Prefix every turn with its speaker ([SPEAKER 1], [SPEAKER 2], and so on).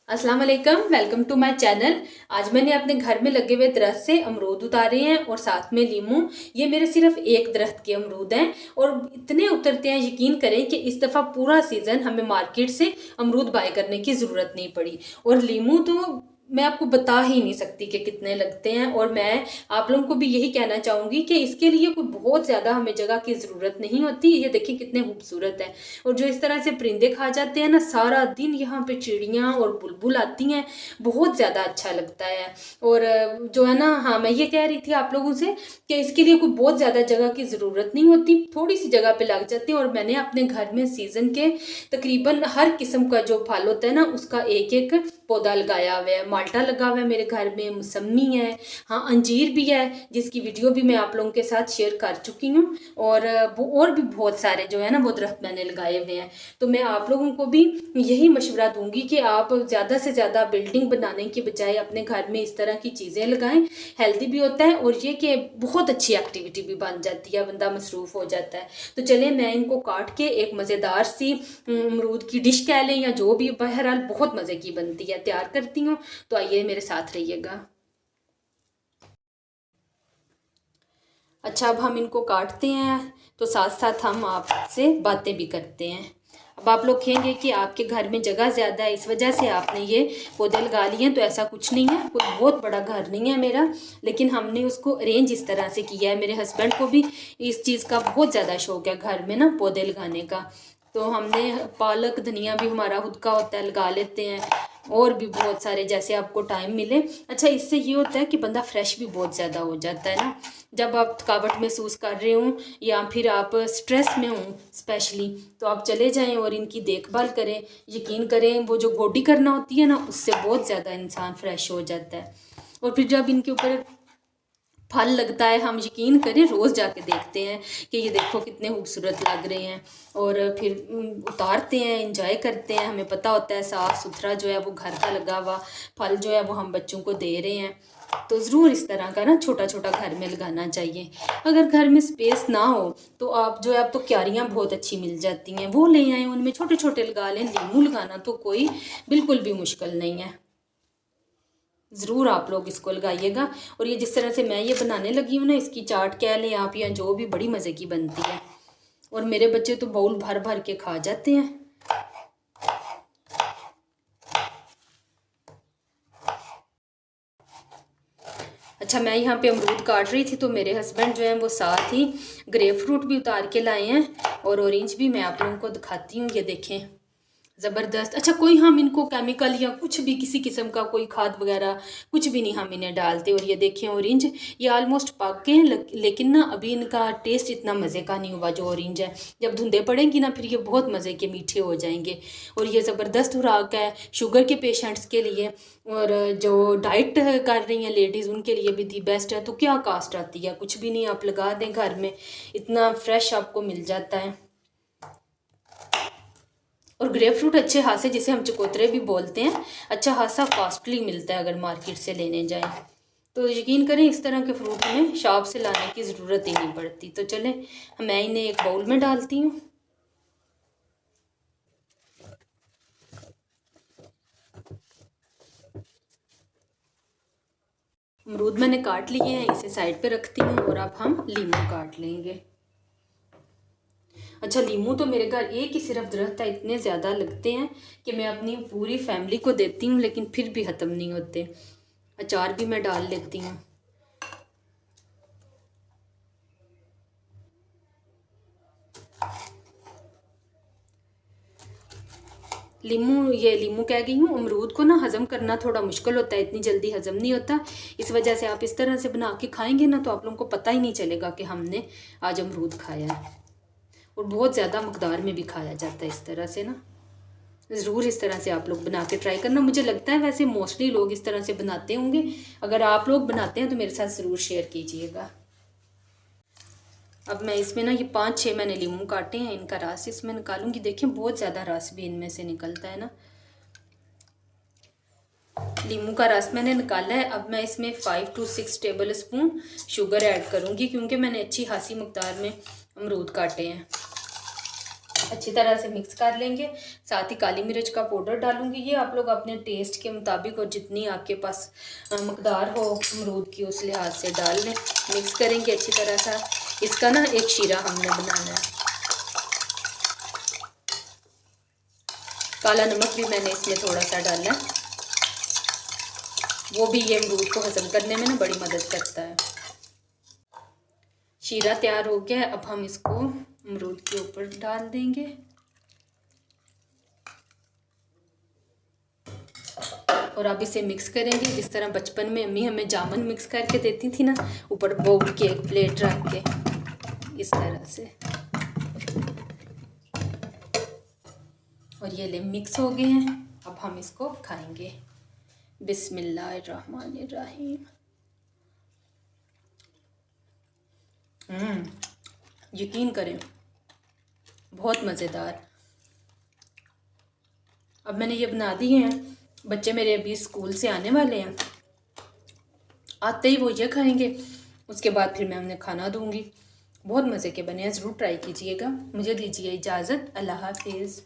[SPEAKER 1] अस्सलाम वालेकुम, welcome to my channel. आज मैंने अपने घर में लगे हुए दरख्त से अमरूद उतारे हैं और साथ में लीमू। ये मेरे सिर्फ एक दरख्त के अमरूद हैं और इतने उतरते हैं, यकीन करें कि इस दफ़ा पूरा सीज़न हमें मार्केट से अमरूद बाय करने की ज़रूरत नहीं पड़ी। और लीमू तो मैं आपको बता ही नहीं सकती कि कितने लगते हैं। और मैं आप लोगों को भी यही कहना चाहूँगी कि इसके लिए कोई बहुत ज़्यादा हमें जगह की ज़रूरत नहीं होती। ये देखिए कितने खूबसूरत है। और जो इस तरह से परिंदे खा जाते हैं ना, सारा दिन यहाँ पे चिड़ियाँ और बुलबुल आती हैं, बहुत ज़्यादा अच्छा लगता है। और जो है ना, हाँ, मैं ये कह रही थी आप लोगों से कि इसके लिए कोई बहुत ज़्यादा जगह की ज़रूरत नहीं होती, थोड़ी सी जगह पे लग जाती है। और मैंने अपने घर में सीज़न के तकरीबन हर किस्म का जो फल होता है ना, उसका एक एक पौधा लगाया हुआ है। माल्टा लगा हुआ है मेरे घर में, मौसमी है, हाँ अंजीर भी है, जिसकी वीडियो भी मैं आप लोगों के साथ शेयर कर चुकी हूँ। और भी बहुत सारे जो है ना वो दरख्त मैंने लगाए हुए हैं। तो मैं आप लोगों को भी यही मशवरा दूंगी कि आप ज़्यादा से ज़्यादा बिल्डिंग बनाने के बजाय अपने घर में इस तरह की चीज़ें लगाएं। हेल्दी भी होता है और ये कि बहुत अच्छी एक्टिविटी भी बन जाती है, बंदा मसरूफ़ हो जाता है। तो चले मैं इनको काट के एक मज़ेदार सी अमरूद की डिश कह लें या जो भी, बहरहाल बहुत मज़े की बनती है, तैयार करती हूँ। तो आइए मेरे साथ रहिएगा। अच्छा, अब हम इनको काटते हैं तो साथ साथ हम आपसे बातें भी करते हैं। अब आप लोग कहेंगे कि आपके घर में जगह ज़्यादा है, इस वजह से आपने ये पौधे लगा लिए हैं। तो ऐसा कुछ नहीं है, कोई बहुत बड़ा घर नहीं है मेरा, लेकिन हमने उसको अरेंज इस तरह से किया है। मेरे हस्बैंड को भी इस चीज़ का बहुत ज़्यादा शौक है, घर में ना पौधे लगाने का। तो हमने पालक धनिया भी हमारा खुद का होता है, लगा लेते हैं। और भी बहुत सारे, जैसे आपको टाइम मिले। अच्छा, इससे ये होता है कि बंदा फ्रेश भी बहुत ज़्यादा हो जाता है ना, जब आप थकावट महसूस कर रहे हो या फिर आप स्ट्रेस में हो स्पेशली, तो आप चले जाएं और इनकी देखभाल करें। यकीन करें, वो जो गोडी करना होती है ना, उससे बहुत ज़्यादा इंसान फ्रेश हो जाता है। और फिर जब इनके ऊपर फल लगता है, हम यकीन करें रोज़ जाके देखते हैं कि ये देखो कितने खूबसूरत लग रहे हैं। और फिर उतारते हैं, इंजॉय करते हैं। हमें पता होता है साफ़ सुथरा जो है वो घर का लगा हुआ फल जो है वो हम बच्चों को दे रहे हैं। तो ज़रूर इस तरह का ना छोटा छोटा घर में लगाना चाहिए। अगर घर में स्पेस ना हो तो आप जो है, अब तो क्यारियाँ बहुत अच्छी मिल जाती हैं, वो ले आएँ, उनमें छोटे छोटे लगा लें। लीमू लगाना तो कोई बिल्कुल भी मुश्किल नहीं है। ज़रूर आप लोग इसको लगाइएगा। और ये जिस तरह से मैं ये बनाने लगी हूँ ना, इसकी चाट कह लें आप या जो भी, बड़ी मज़े की बनती है। और मेरे बच्चे तो बाउल भर भर के खा जाते हैं। अच्छा, मैं यहाँ पे अमरूद काट रही थी तो मेरे हस्बैंड जो हैं वो साथ ही ग्रेप फ्रूट भी उतार के लाए हैं। और ऑरेंज भी मैं आप लोगों को दिखाती हूँ, ये देखें, ज़बरदस्त। अच्छा, कोई हम इनको केमिकल या कुछ भी किसी किस्म का कोई खाद वगैरह कुछ भी नहीं हम इन्हें डालते। और ये देखें ऑरेंज, ये ऑलमोस्ट पक गए हैं, लेकिन ना अभी इनका टेस्ट इतना मज़े का नहीं हुआ जो ऑरेंज है। जब धुंधे पड़ेंगी ना, फिर ये बहुत मज़े के मीठे हो जाएंगे। और ये ज़बरदस्त खुराक है शुगर के पेशेंट्स के लिए, और जो डाइट कर रही हैं लेडीज़ उनके लिए भी दी बेस्ट है। तो क्या कास्ट आती है, कुछ भी नहीं, आप लगा दें घर में, इतना फ्रेश आपको मिल जाता है। और ग्रेप फ्रूट अच्छे खासे, जिसे हम चकोतरे भी बोलते हैं, अच्छा खासा कॉस्टली मिलता है अगर मार्केट से लेने जाएं। तो यकीन करें, इस तरह के फ्रूट हमें शॉप से लाने की ज़रूरत ही नहीं पड़ती। तो चलें, मैं इन्हें एक बाउल में डालती हूँ। अमरूद मैंने काट लिए हैं, इसे साइड पे रखती हूँ। और अब हम लीमू काट लेंगे। अच्छा, लीमू तो मेरे घर एक ही सिर्फ दरख्त है, इतने ज़्यादा लगते हैं कि मैं अपनी पूरी फैमिली को देती हूँ, लेकिन फिर भी ख़त्म नहीं होते। अचार भी मैं डाल लेती हूँ। लीमू, ये लीमू कह गई हूँ, अमरूद को ना हज़म करना थोड़ा मुश्किल होता है, इतनी जल्दी हज़म नहीं होता। इस वजह से आप इस तरह से बना के खाएंगे ना, तो आप लोगों को पता ही नहीं चलेगा कि हमने आज अमरूद खाया है। और बहुत ज़्यादा मकदार में भी खाया जाता है इस तरह से ना। ज़रूर इस तरह से आप लोग बना के ट्राई करना। मुझे लगता है वैसे मोस्टली लोग इस तरह से बनाते होंगे। अगर आप लोग बनाते हैं तो मेरे साथ ज़रूर शेयर कीजिएगा। अब मैं इसमें ना ये 5-6 मैंने लीमू काटे हैं, इनका रस इसमें निकालूंगी। देखिए बहुत ज़्यादा रस भी इनमें से निकलता है ना। लीमू का रस मैंने निकाला है। अब मैं इसमें 5 to 6 table spoon sugar add करूँगी, क्योंकि मैंने अच्छी खासी मकदार में अमरूद काटे हैं। अच्छी तरह से मिक्स कर लेंगे। साथ ही काली मिर्च का पाउडर डालूंगी। ये आप लोग अपने टेस्ट के मुताबिक और जितनी आपके पास मकदार हो अमरूद की उस लिहाज से डाल लें। मिक्स करेंगे अच्छी तरह से। इसका ना एक शीरा हमने बनाना है। काला नमक भी मैंने इसमें थोड़ा सा डाला है, वो भी ये अमरूद को हजम करने में ना बड़ी मदद करता है। शीरा तैयार हो गया है। अब हम इसको अमरूद के ऊपर डाल देंगे और अब इसे मिक्स करेंगे जिस तरह बचपन में अम्मी हमें जामुन मिक्स करके देती थी ना, ऊपर बोल के एक प्लेट रख के, इस तरह से। और ये ले मिक्स हो गए हैं। अब हम इसको खाएंगे। बिस्मिल्लाहिर्रहमानिर्रहीम। यकीन करें बहुत मज़ेदार। अब मैंने ये बना दी हैं। बच्चे मेरे अभी स्कूल से आने वाले हैं, आते ही वो ये खाएंगे, उसके बाद फिर मैं उन्हें खाना दूंगी। बहुत मज़े के बने हैं, ज़रूर ट्राई कीजिएगा। मुझे दीजिए इजाज़त। अल्लाह हाफिज़।